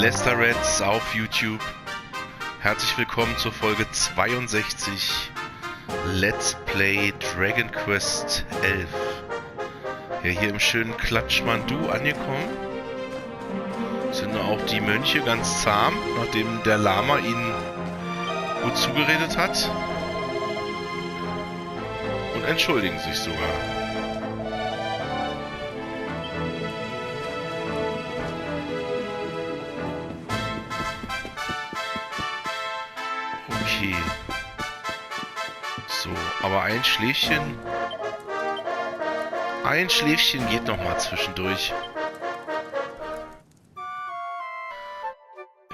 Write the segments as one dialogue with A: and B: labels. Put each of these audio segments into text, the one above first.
A: Lester Reds auf YouTube. Herzlich willkommen zur Folge 62 Let's Play Dragon Quest 11. Ja, hier im schönen Klatschmandu angekommen. Sind auch die Mönche ganz zahm, nachdem der Lama ihnen gut zugeredet hat. Und entschuldigen sich sogar. Okay. So, aber ein Schläfchen geht noch mal zwischendurch.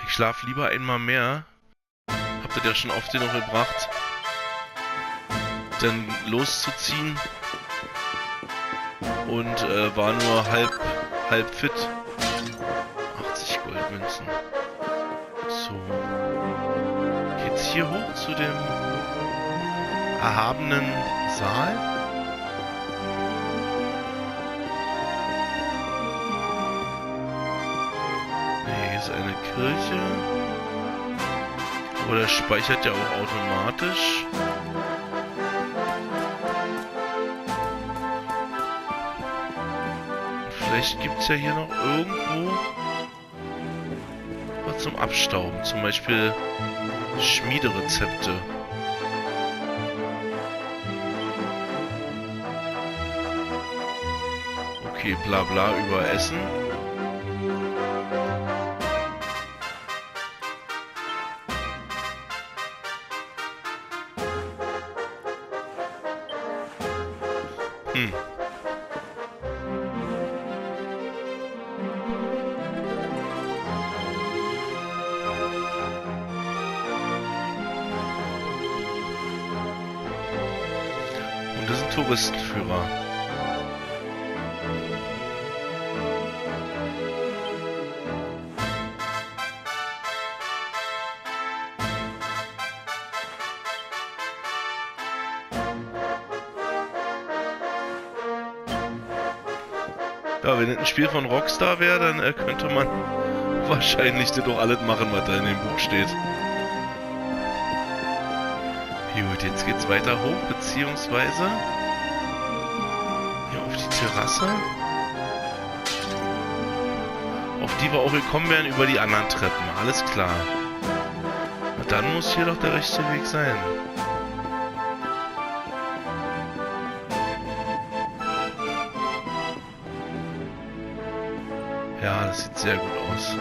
A: Ich schlafe lieber einmal mehr. Habt ihr ja schon oft genug gebracht, dann loszuziehen. Und war nur halb fit. 80 Goldmünzen. So. Geht's hier hoch zu dem erhabenen Saal? Ne, hier ist eine Kirche. Aber der speichert ja auch automatisch. Und vielleicht gibt es ja hier noch irgendwo was zum Abstauben. Zum Beispiel Schmiederezepte. Okay, bla bla über Essen. Und das sind Touristenführer. Ja, wenn es ein Spiel von Rockstar wäre, dann könnte man wahrscheinlich das doch alles machen, was da in dem Buch steht. Gut, jetzt geht's weiter hoch, beziehungsweise hier auf die Terrasse. Auf die wir auch gekommen wären über die anderen Treppen, alles klar. Und dann muss hier doch der rechte Weg sein. Ja, das sieht sehr gut aus.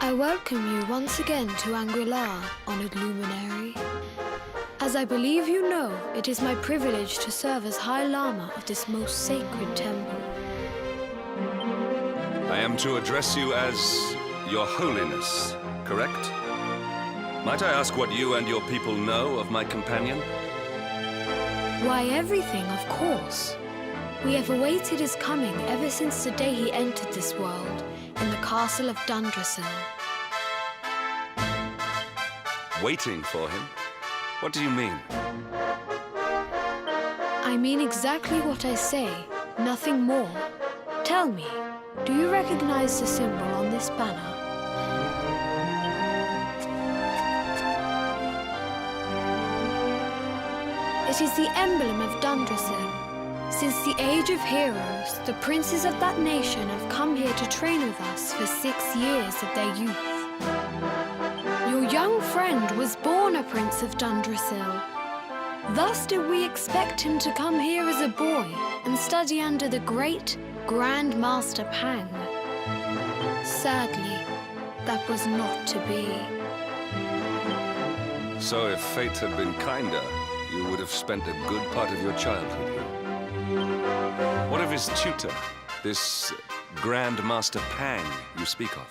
B: I welcome you once again to Anguillar, honored luminary. As I believe you know, it is my privilege to serve as High Lama of this most sacred temple.
C: I am to address you as Your Holiness, correct? Might I ask what you and your people know of my companion?
B: Why, everything, of course. We have awaited his coming ever since the day he entered this world, in the castle of Dundrasil.
C: Waiting for him? What do you mean?
B: I mean exactly what I say, nothing more. Tell me, do you recognize the symbol on this banner? It is the emblem of Dundrasil. Since the age of heroes, the princes of that nation have come here to train with us for 6 years of their youth. Your young friend was born a prince of Dundrasil. Thus did we expect him to come here as a boy and study under the great Grand Master Pang. Sadly, that was not to be.
C: So if fate had been kinder, you would have spent a good part of your childhood here. What of his tutor, this Grand Master Pang you speak of?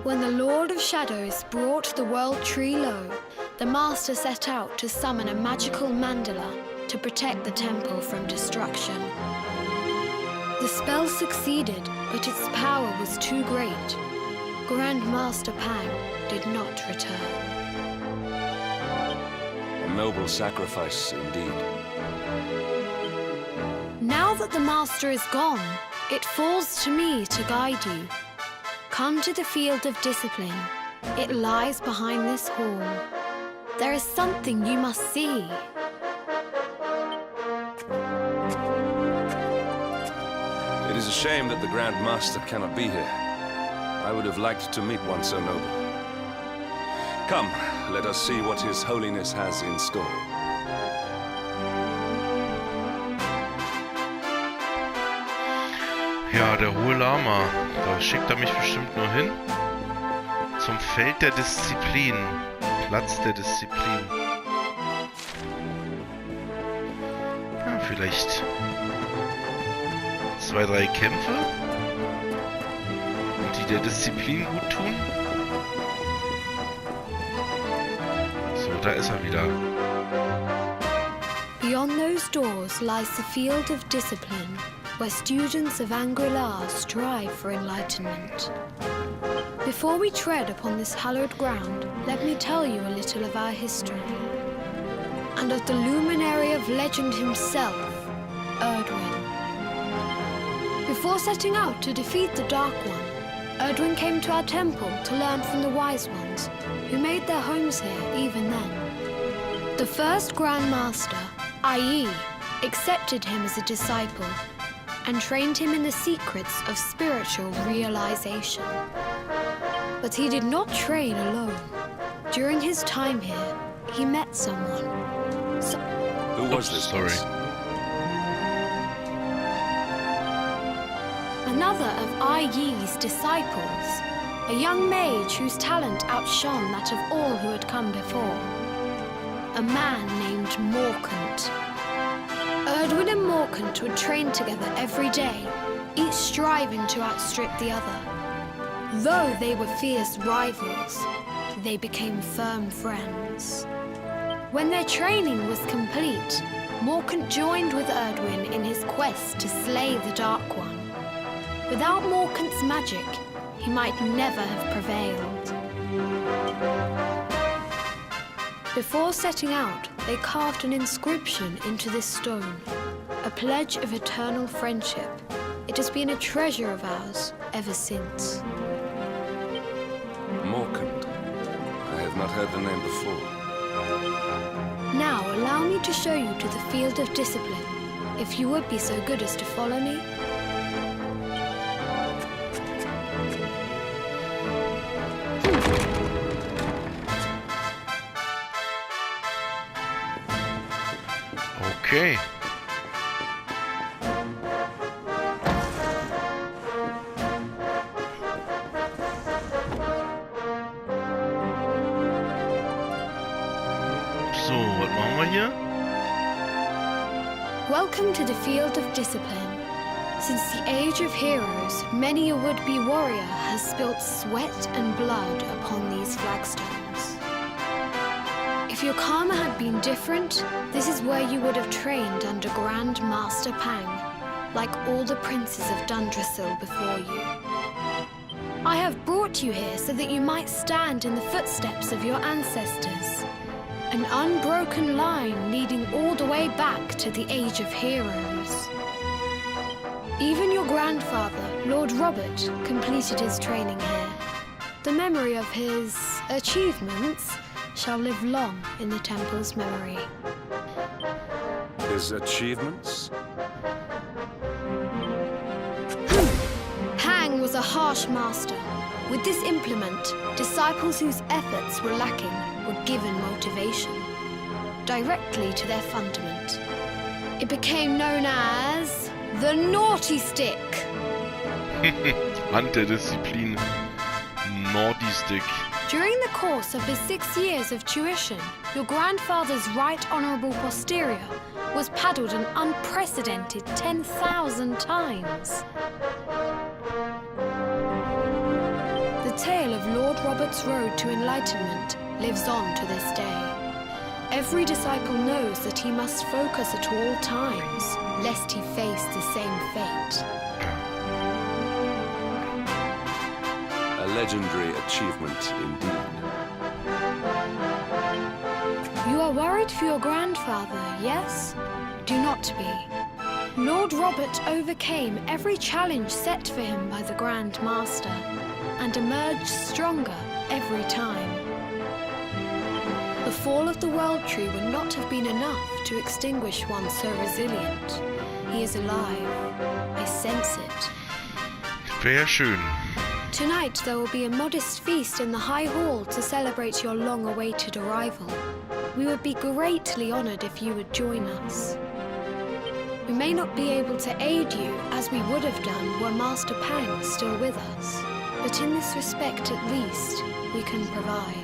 B: When the Lord of Shadows brought the world tree low, the Master set out to summon a magical mandala to protect the temple from destruction. The spell succeeded, but its power was too great. Grand Master Pang did not return.
C: A noble sacrifice indeed.
B: Now that the Master is gone, it falls to me to guide you. Come to the field of discipline. It lies behind this hall. There is something you must see.
C: It is a shame that the Grand Master cannot be here. I would have liked to meet one so noble. Come, let us see what His Holiness has in store.
A: Ja, der hohe Lama. Da schickt er mich bestimmt nur hin. Zum Feld der Disziplin. Platz der Disziplin. Ja, vielleicht 2, 3 Kämpfe. Und die der Disziplin gut tun. So, da ist er wieder.
B: Beyond those doors lies the field of discipline, where students of Angri-La strive for enlightenment. Before we tread upon this hallowed ground, let me tell you a little of our history, and of the luminary of legend himself, Erdwin. Before setting out to defeat the Dark One, Erdwin came to our temple to learn from the Wise Ones, who made their homes here even then. The first Grand Master, Ai, accepted him as a disciple and trained him in the secrets of spiritual realization. But he did not train alone. During his time here, he met someone.
C: Who was this?
A: Sorry.
B: Another of Ai Yi's disciples, a young mage whose talent outshone that of all who had come before. A man named Morkant. Erdwin and Morkant would train together every day, each striving to outstrip the other. Though they were fierce rivals, they became firm friends. When their training was complete, Morkant joined with Erdwin in his quest to slay the Dark One. Without Morkant's magic, he might never have prevailed. Before setting out, they carved an inscription into this stone, a pledge of eternal friendship. It has been a treasure of ours ever since.
C: Morkant. I have not heard the name before.
B: Now allow me to show you to the field of discipline, if you would be so good as to follow me.
A: Okay. So, was machen wir hier?
B: Welcome to the field of discipline. Since the age of heroes, many a would-be warrior has spilt sweat and blood upon these flagstones. If your karma had been different, this is where you would have trained under Grand Master Pang, like all the princes of Dundrasil before you. I have brought you here so that you might stand in the footsteps of your ancestors, an unbroken line leading all the way back to the Age of Heroes. Even your grandfather, Lord Robert, completed his training here. The memory of his achievements shall live long in the temple's memory.
C: His achievements?
B: Pang was a harsh master. With this implement, disciples whose efforts were lacking were given motivation, directly to their fundament. It became known as the Naughty Stick.
A: Antidisziplin. Naughty Stick.
B: During the course of his 6 years of tuition, your grandfather's right honourable posterior was paddled an unprecedented 10,000 times. The tale of Lord Robert's road to enlightenment lives on to this day. Every disciple knows that he must focus at all times, lest he face the same fate.
C: A legendary achievement indeed.
B: You are worried for your grandfather, yes? Do not be. Lord Robert overcame every challenge set for him by the Grand Master and emerged stronger every time. The fall of the World Tree would not have been enough to extinguish one so resilient. He is alive. I sense it.
A: Sehr schön.
B: Tonight there will be a modest feast in the High Hall to celebrate your long-awaited arrival. We would be greatly honored if you would join us. We may not be able to aid you as we would have done were Master Pang still with us, but in this respect at least, we can provide.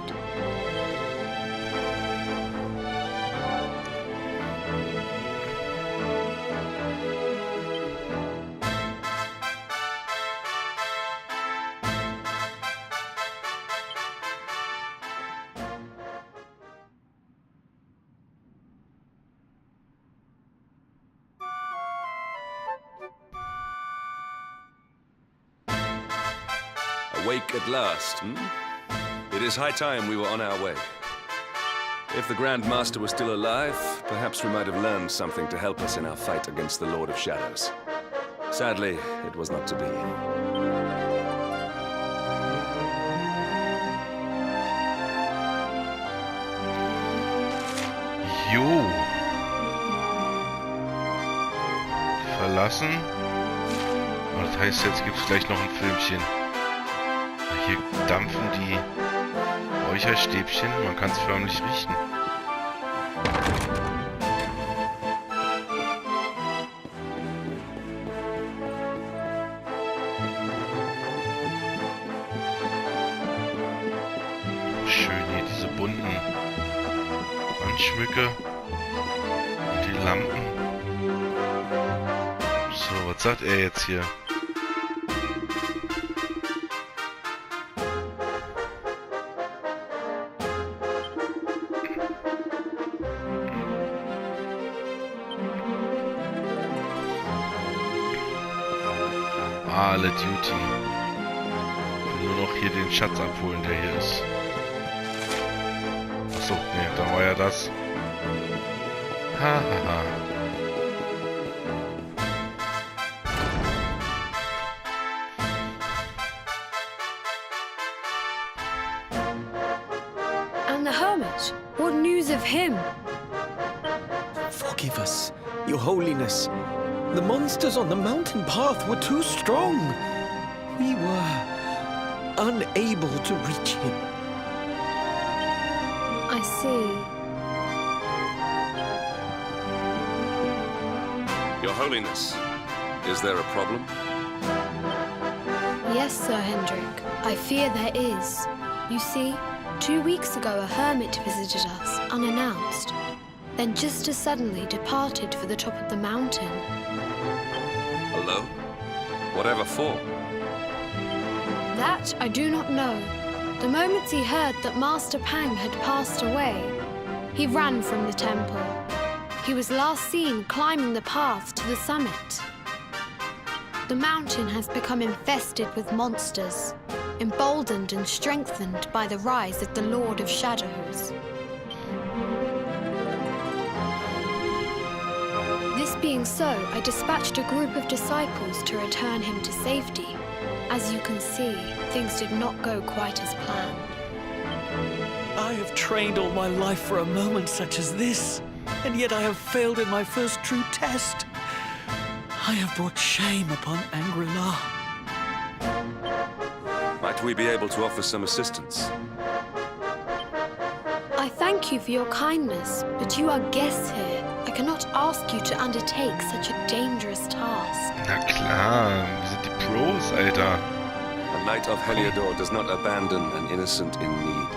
C: Awake at last, hmm? It is high time we were on our way. If the Grand Master was still alive, perhaps we might have learned something to help us in our fight against the Lord of Shadows. Sadly, it was not to be.
A: Jo. Verlassen. Und das heißt, jetzt gibt es gleich noch ein Filmchen. Hier dampfen die Räucherstäbchen. Man kann es förmlich riechen. Schön hier diese bunten Wandschmücke. Und die Lampen. So, was sagt er jetzt hier? Alle Duty. Ich will nur noch hier den Schatz abholen, der hier ist. Achso, ne, da war ja das. Hahaha.
B: And the hermit? What news of him?
D: Forgive us, Your Holiness. The monsters on the mountain path were too strong. We were unable to reach him.
B: I see.
C: Your Holiness, is there a problem?
B: Yes, Sir Hendrik. I fear there is. You see, 2 weeks ago a hermit visited us, unannounced. Then just as suddenly departed for the top of the mountain.
C: Alone? Whatever for?
B: That I do not know. The moment he heard that Master Pang had passed away, he ran from the temple. He was last seen climbing the path to the summit. The mountain has become infested with monsters, emboldened and strengthened by the rise of the Lord of Shadows. This being so, I dispatched a group of disciples to return him to safety. As you can see, things did not go quite as planned.
D: I have trained all my life for a moment such as this, and yet I have failed in my first true test. I have brought shame upon Angri-La.
C: Might we be able to offer some assistance?
B: I thank you for your kindness, but you are guests here. I cannot ask you to undertake such a dangerous task.
A: Na klar, wir sind die Pros, Alter.
C: A knight of Heliodor does not abandon an innocent in need.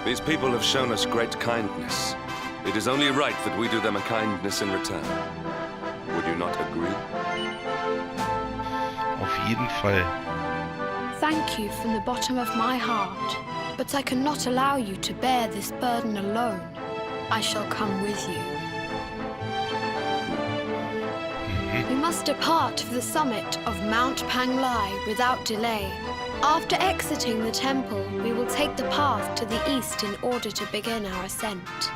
C: These people have shown us great kindness. It is only right that we do them a kindness in return. Would you not agree?
A: Auf jeden Fall.
B: Thank you from the bottom of my heart, but I cannot allow you to bear this burden alone. I shall come with you. We must depart for the summit of Mount Panglai without delay. After exiting the temple, we will take the path to the east in order to begin our ascent.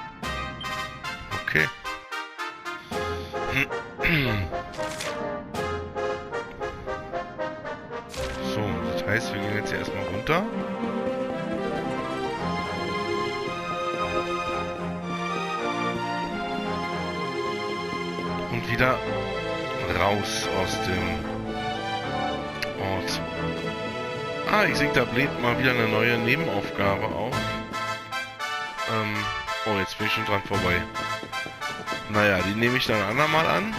A: Okay. So, das heißt, wir gehen jetzt hier erstmal runter. Und wieder raus aus dem Ort. Ah, ich sehe, da bläht mal wieder eine neue Nebenaufgabe auf. Oh, jetzt bin ich schon dran vorbei. Naja, die nehme ich dann ein andermal an.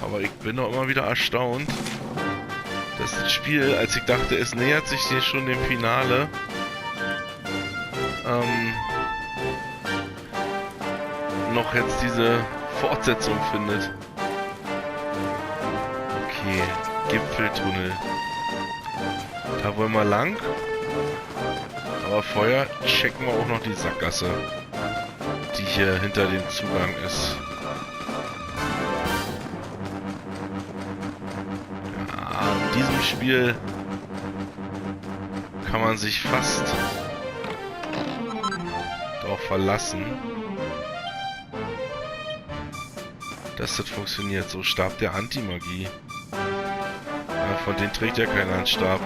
A: Aber ich bin auch immer wieder erstaunt, dass das Spiel, als ich dachte, es nähert sich hier schon dem Finale, noch jetzt diese Fortsetzung findet. Okay, Gipfeltunnel. Da wollen wir lang. Aber vorher checken wir auch noch die Sackgasse, die hier hinter dem Zugang ist. In diesem Spiel kann man sich fast darauf verlassen, dass das funktioniert. So, Stab der Antimagie. Ja, von denen trägt ja keiner einen Stab.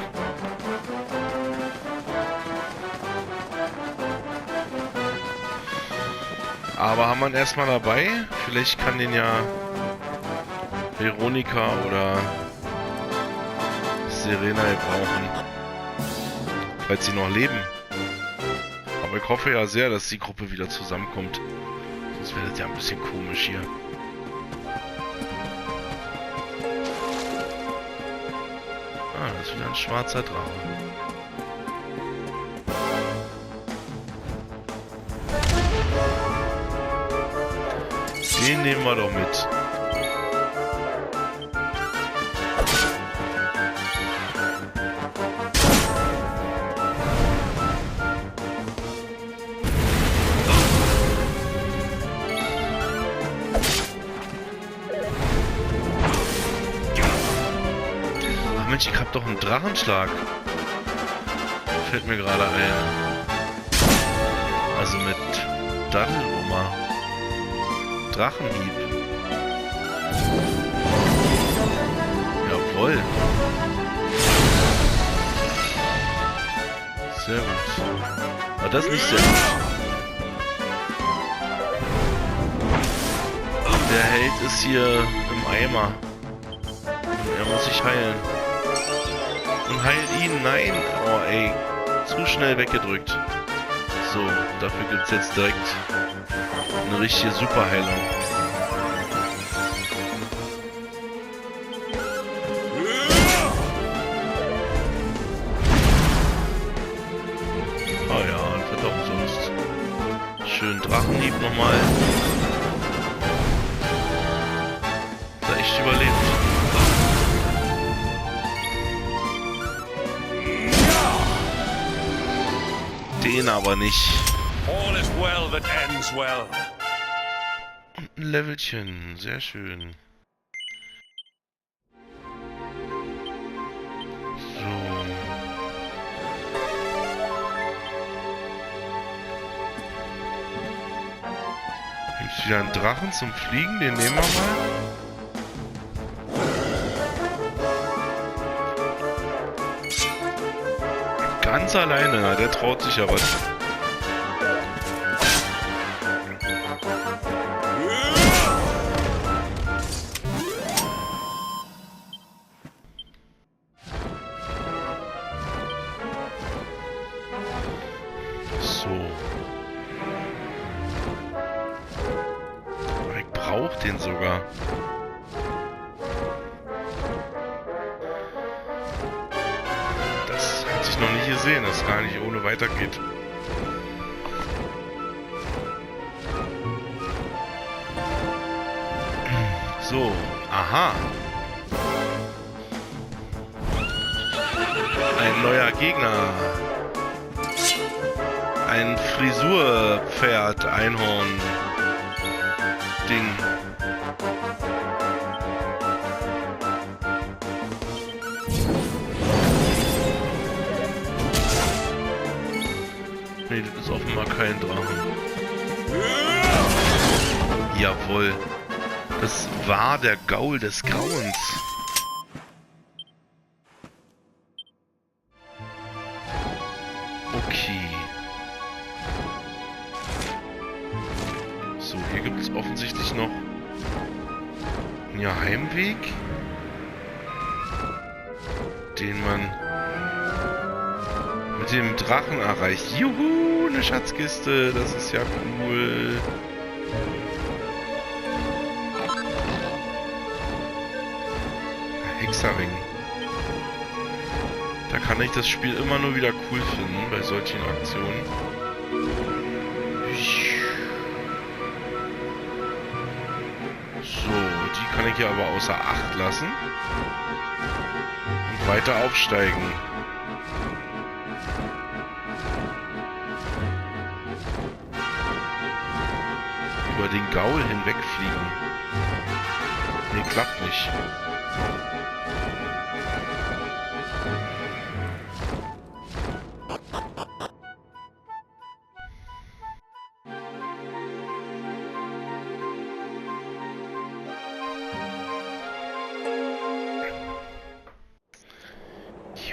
A: Aber haben wir ihn erstmal dabei? Vielleicht kann den ja Veronika oder Serena brauchen, falls sie noch leben. Aber ich hoffe ja sehr, dass die Gruppe wieder zusammenkommt. Sonst wäre das ja ein bisschen komisch hier. Ah, das ist wieder ein schwarzer Drache. Den nehmen wir doch mit. Mensch, ich hab doch einen Drachenschlag. Fällt mir gerade ein. Also mit Daddelwummer. Drachenhieb. Jawohl. Sehr gut. Aber das ist nicht sehr gut. Der Held ist hier im Eimer. Er muss sich heilen. Und heilt ihn. Nein. Oh, ey. Zu schnell weggedrückt. So, dafür gibt es jetzt direkt eine richtige Superheilung. Oh ja, das wird auch umsonst. Schön Drachenhieb nochmal. Hat er echt überlebt. Den aber nicht.
C: All is well that ends well.
A: Und ein Levelchen, sehr schön. So. Gibt's wieder einen Drachen zum Fliegen, den nehmen wir mal. Ganz alleine, na, der traut sich ja was. So. Ich brauche den sogar. Noch nicht gesehen, dass es gar nicht ohne weitergeht. So, aha. Ein neuer Gegner. Ein Frisurpferd, Einhorn. Ding. Nee, das ist offenbar kein Drachen. Jawohl. Das war der Gaul des Grauens. Okay. So, hier gibt es offensichtlich noch einen Heimweg, den man mit dem Drachen erreicht. Juhu, eine Schatzkiste, das ist ja cool. Hexerring. Da kann ich das Spiel immer nur wieder cool finden, bei solchen Aktionen. So, die kann ich hier aber außer Acht lassen. Und weiter aufsteigen. Über den Gaul hinwegfliegen. Nee, klappt nicht.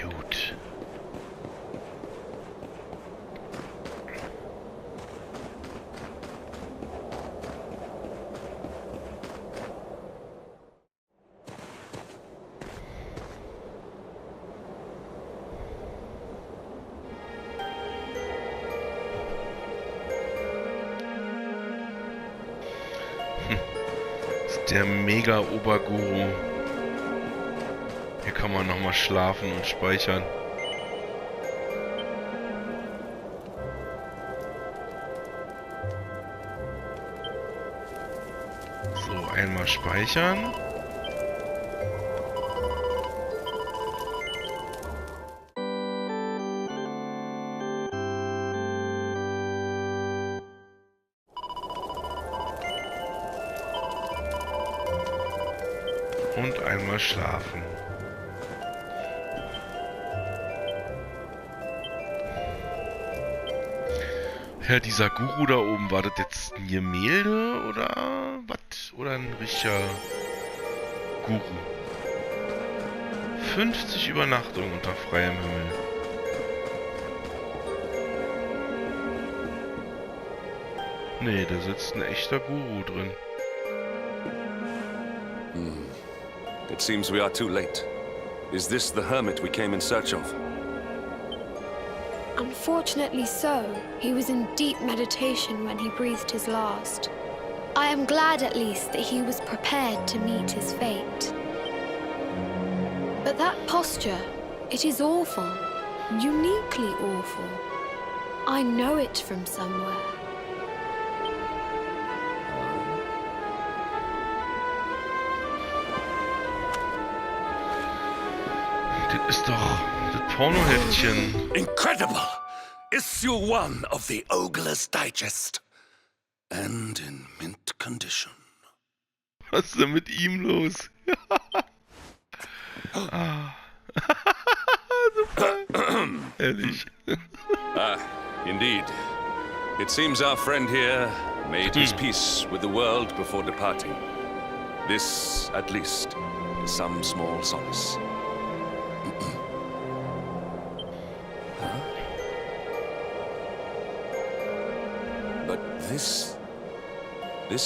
A: Gut. Der Mega-Oberguru. Hier kann man nochmal schlafen und speichern. So, einmal speichern. Und einmal schlafen. Ja, dieser Guru da oben, war das jetzt ein Gemälde oder was? Oder ein richtiger Guru? 50 Übernachtungen unter freiem Himmel. Nee, da sitzt ein echter Guru drin.
C: It seems we are too late. Is this the hermit we came in search of?
B: Unfortunately so. He was in deep meditation when he breathed his last. I am glad at least that he was prepared to meet his fate. But that posture, it is awful. Uniquely awful. I know it from somewhere.
A: Das ist doch das Pornoheftchen.
E: Incredible! Issue 1 of the Ogler's Digest. And in mint condition.
A: Was ist denn mit ihm los? Super. Ehrlich.
C: Indeed. It seems our friend here made his peace with the world before departing. This, at least, is some small solace. But this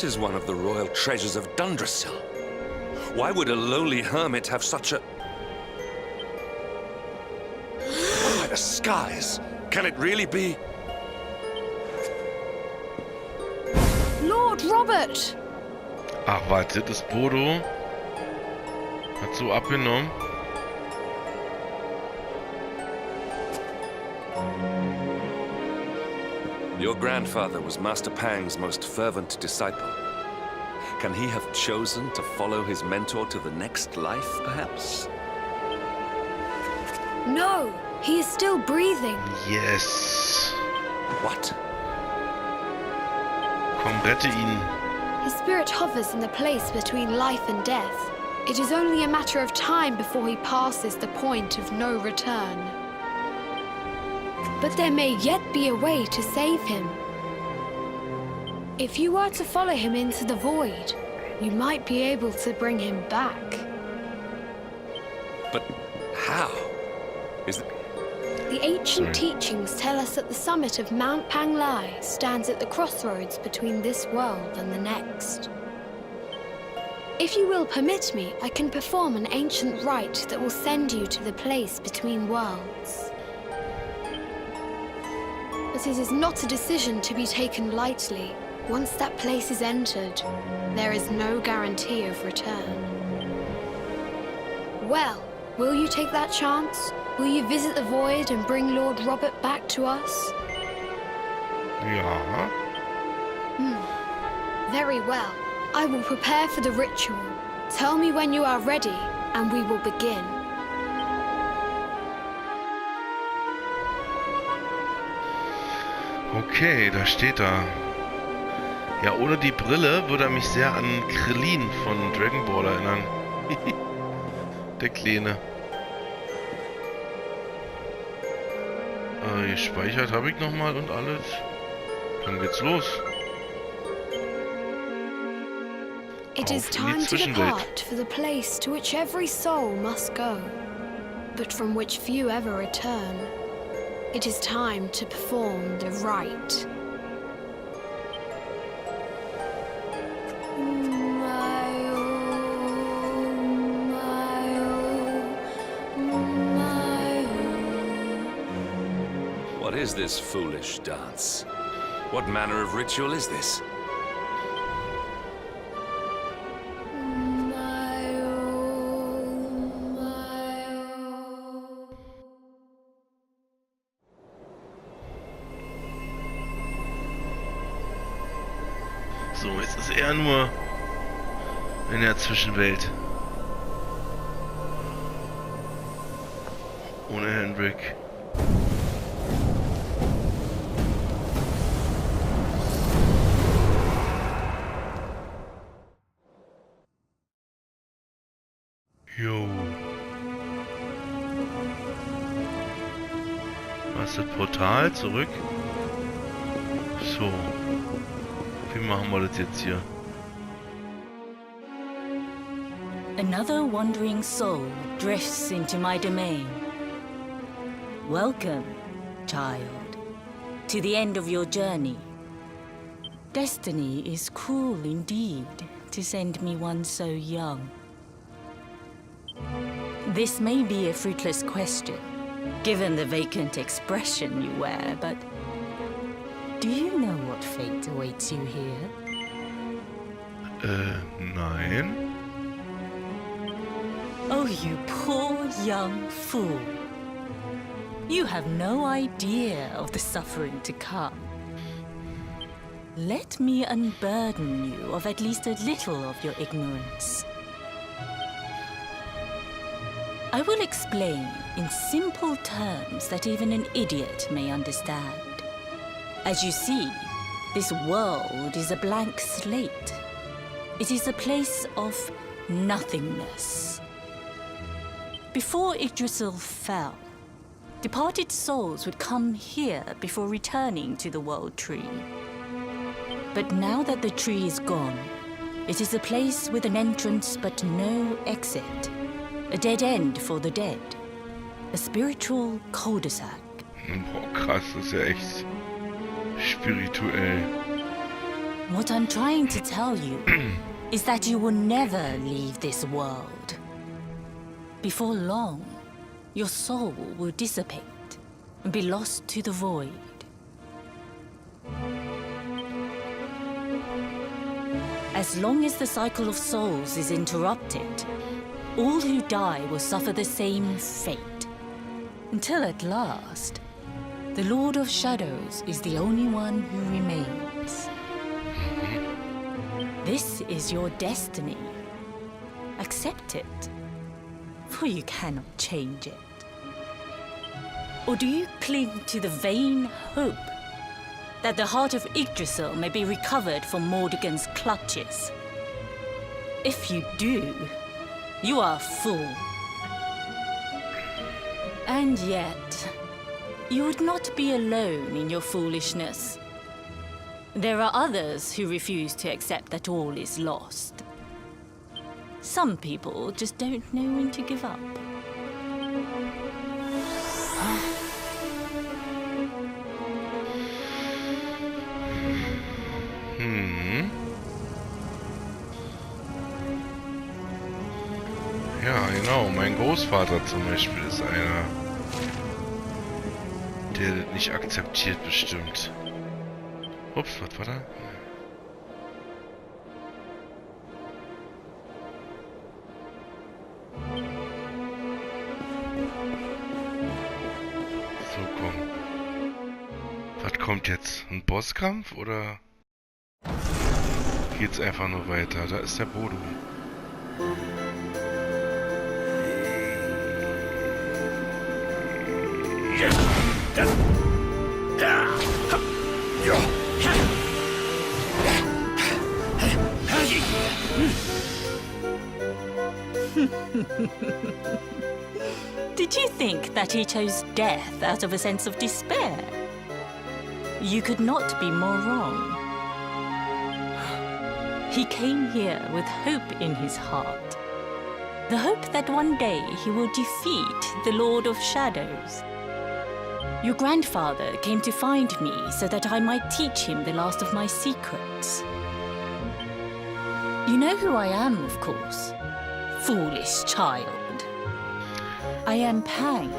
C: is one of the royal treasures of Dundrasil. Why would a lowly hermit have such a... By the skies, can it really be?
B: Lord Robert!
A: Ach, warte, das Bodo hat so abgenommen.
C: Your grandfather was Master Pang's most fervent disciple. Can he have chosen to follow his mentor to the next life, perhaps?
B: No, he is still breathing.
A: Yes.
E: What?
A: Komm, rette ihn.
B: His spirit hovers in the place between life and death. It is only a matter of time before he passes the point of no return. But there may yet be a way to save him. If you were to follow him into the void, you might be able to bring him back.
E: But how?
B: The ancient teachings tell us that the summit of Mount Panglai stands at the crossroads between this world and the next. If you will permit me, I can perform an ancient rite that will send you to the place between worlds. But it is not a decision to be taken lightly. Once that place is entered, there is no guarantee of return. Well, will you take that chance? Will you visit the void and bring Lord Robert back to us?
A: Ja.
B: Very well. I will prepare for the ritual. Tell me when you are ready, and we will begin.
A: Okay, da steht er. Ja, ohne die Brille würde er mich sehr an Krillin von Dragon Ball erinnern. Der Kleine. Gespeichert habe ich nochmal und alles. Dann geht's los.
B: It is time to depart for the place to which every soul must go, but from which few ever return. It is time to perform the rite.
C: What is this foolish dance? What manner of ritual is this?
A: So, jetzt ist er nur in der Zwischenwelt. Ohne Hendrik. Jo. Was ist das Portal? Zurück. So. Wie machen wir das jetzt hier?
F: Another wandering soul drifts into my domain. Welcome, child, to the end of your journey. Destiny is cruel indeed to send me one so young. This may be a fruitless question, given the vacant expression you wear, but do you know what fate awaits you here?
A: Nein.
F: Oh, you poor young fool. You have no idea of the suffering to come. Let me unburden you of at least a little of your ignorance. I will explain in simple terms that even an idiot may understand. As you see, this world is a blank slate. It is a place of nothingness. Before Yggdrasil fell, departed souls would come here before returning to the World Tree. But now that the tree is gone, it is a place with an entrance but no exit. A dead end for the dead. A spiritual cul-de-sac.
A: Boah, krass, das ist ja echt spirituell.
F: What I'm trying to tell you is that you will never leave this world. Before long, your soul will dissipate and be lost to the void. As long as the cycle of souls is interrupted, all who die will suffer the same fate. Until at last, the Lord of Shadows is the only one who remains. This is your destiny. Accept it, for you cannot change it. Or do you cling to the vain hope that the heart of Yggdrasil may be recovered from Mordegon's clutches? If you do, you are a fool. And yet, you would not be alone in your foolishness. There are others who refuse to accept that all is lost. Some people just don't know when to give up.
A: Ja, genau. Mein Großvater zum Beispiel ist einer, der das nicht akzeptiert, bestimmt. Ups, was war da? So, komm. Was kommt jetzt? Ein Bosskampf oder geht's einfach nur weiter? Da ist der Bodo.
F: Did you think that he chose death out of a sense of despair? You could not be more wrong. He came here with hope in his heart. The hope that one day he will defeat the Lord of Shadows. Your grandfather came to find me so that I might teach him the last of my secrets. You know who I am, of course. Foolish child. I am Pang,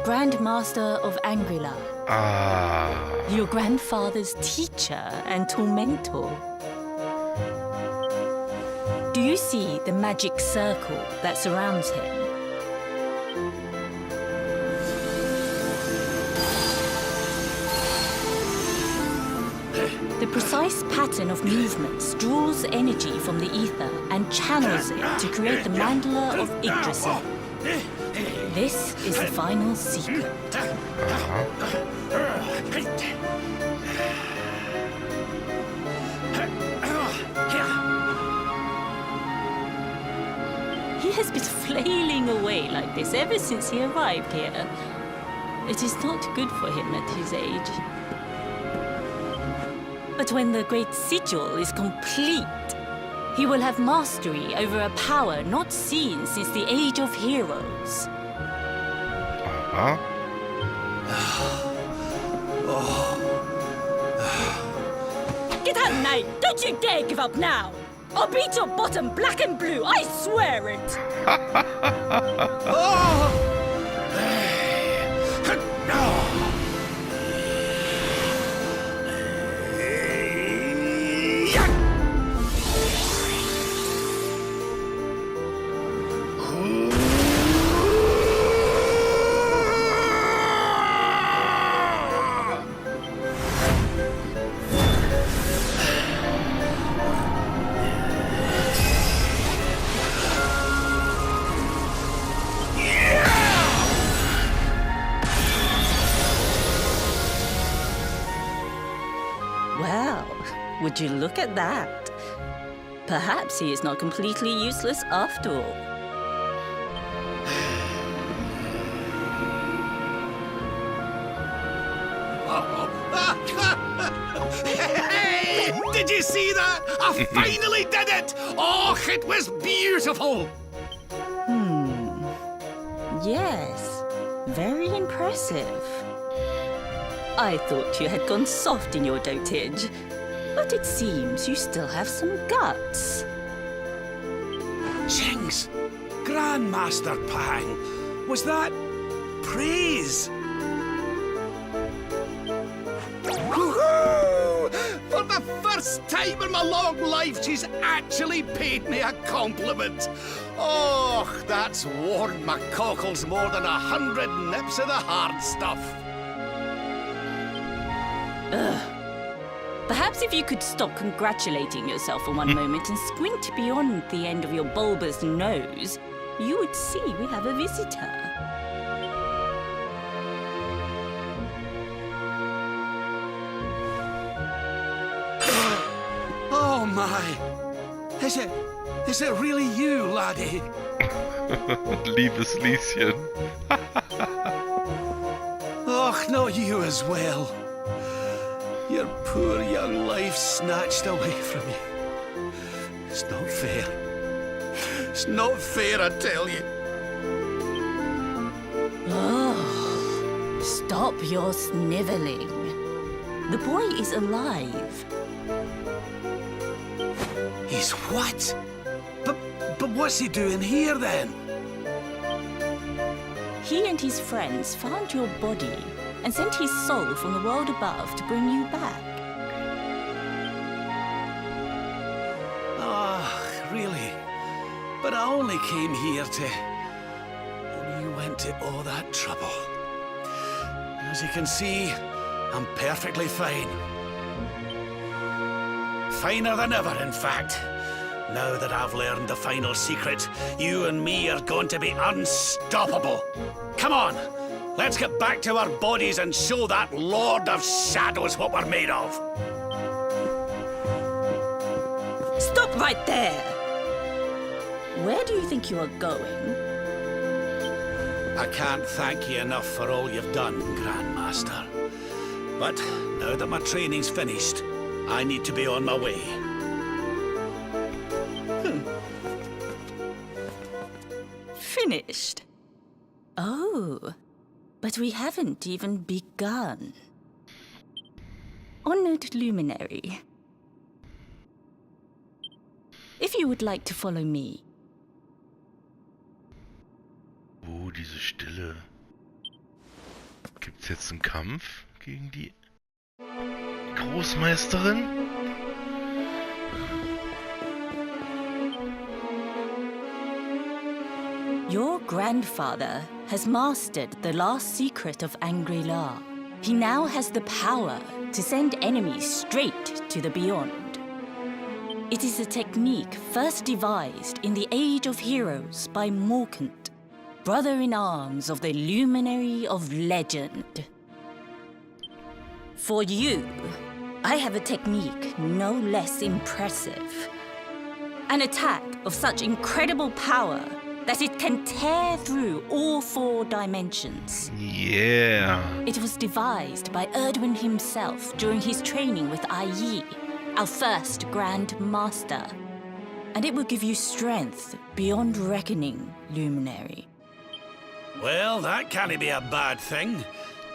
F: Grand Master of Angrila. Your grandfather's teacher and tormentor. Do you see the magic circle that surrounds him? The precise pattern of movements draws energy from the ether and channels it to create the mandala of Yggdrasil. This is the final secret. He has been flailing away like this ever since he arrived here. It is not good for him at his age. But when the great sigil is complete, he will have mastery over a power not seen since the Age of Heroes. Get out, knight! Don't you dare give up now! I'll beat your bottom black and blue, I swear it! Well, would you look at that? Perhaps he is not completely useless after all.
E: Hey! Did you see that? I finally did it! Oh, it was beautiful!
F: Yes, very impressive. I thought you had gone soft in your dotage, but it seems you still have some guts.
E: Jinx! Grandmaster Pang, was that praise? Woohoo! For the first time in my long life, she's actually paid me a compliment. Oh, that's warmed my cockles more than 100 nips of the hard stuff.
F: Perhaps if you could stop congratulating yourself for one moment and squint beyond the end of your bulbous nose, you would see we have a visitor.
E: my. Is it really you, laddie?
A: Liebes Lieschen.
E: Och, not you as well. Your poor young life snatched away from you. It's not fair. It's not fair, I tell you.
F: Oh, stop your sniveling. The boy is alive.
E: He's what? But what's he doing here then?
F: He and his friends found your body and sent his soul from the world above to bring you back.
E: Ah, really? But I only came here to... And you went to all that trouble. As you can see, I'm perfectly fine. Finer than ever, in fact. Now that I've learned the final secret, you and me are going to be unstoppable. Come on, let's get back to our bodies and show that Lord of Shadows what we're made of.
F: Stop right there! Where do you think you are going?
E: I can't thank you enough for all you've done, Grandmaster. But now that my training's finished, I need to be on my way.
F: Finished? Oh, but we haven't even begun. Honored Luminary, if you would like to follow me.
A: Oh, diese Stille. Gibt's jetzt einen Kampf gegen die Großmeisterin?
F: Your grandfather has mastered the last secret of Angri-La. He now has the power to send enemies straight to the beyond. It is a technique first devised in the Age of Heroes by Morkant, brother-in-arms of the Luminary of Legend. For you, I have a technique no less impressive. An attack of such incredible power that it can tear through all 4 dimensions.
A: Yeah.
F: It was devised by Erdwin himself during his training with Yi, our first Grand Master. And it will give you strength beyond reckoning, Luminary.
E: Well, that can't be a bad thing.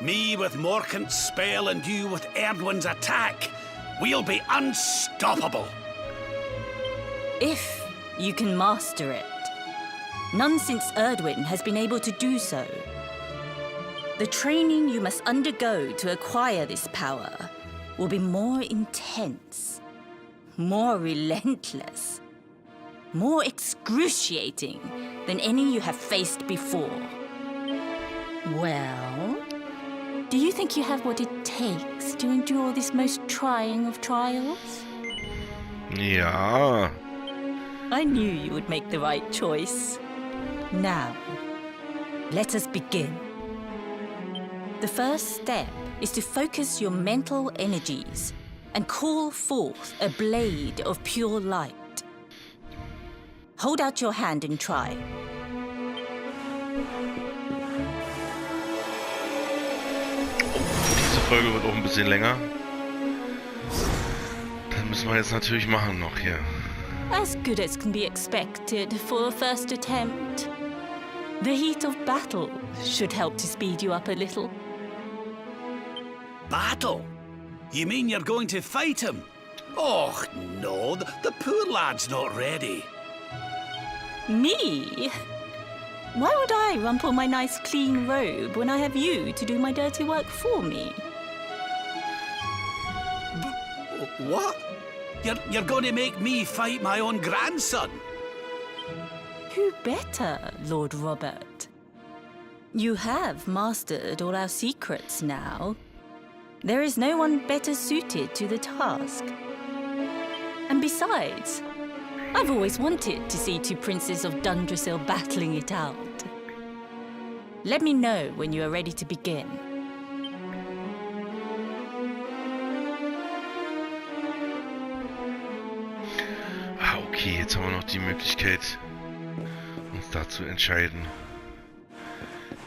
E: Me with Morkant's spell and you with Erdwin's attack. We'll be unstoppable.
F: If you can master it. None since Erdwin has been able to do so. The training you must undergo to acquire this power will be more intense, more relentless, more excruciating than any you have faced before. Well, do you think you have what it takes to endure this most trying of trials?
A: Ja.
F: I knew you would make the right choice. Now, let us begin. The first step is to focus your mental energies and call forth a blade of pure light. Hold out your hand and try.
A: Diese Folge wird auch ein bisschen länger. Das müssen wir jetzt natürlich machen noch hier.
F: As good as can be expected for a first attempt. The heat of battle should help to speed you up a little.
E: Battle? You mean you're going to fight him? Oh, no, the poor lad's not ready.
F: Me? Why would I rumple my nice clean robe when I have you to do my dirty work for me?
E: What? You're going to make me fight my own grandson?
F: Who better, Lord Robert? You have mastered all our secrets now. There is no one better suited to the task. And besides, I've always wanted to see 2 princes of Dundrasil battling it out. Let me know when you are ready to begin.
A: Okay, jetzt haben wir noch die Möglichkeit, uns da zu entscheiden.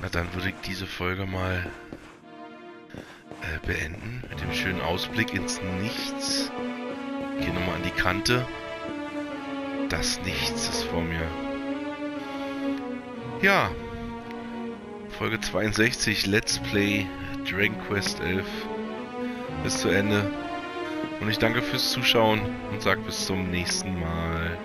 A: Na, dann würde ich diese Folge mal beenden. Mit dem schönen Ausblick ins Nichts. Ich gehe nochmal an die Kante. Das Nichts ist vor mir. Ja. Folge 62, Let's Play Dragon Quest 11 ist zu Ende. Und ich danke fürs Zuschauen und sage bis zum nächsten Mal.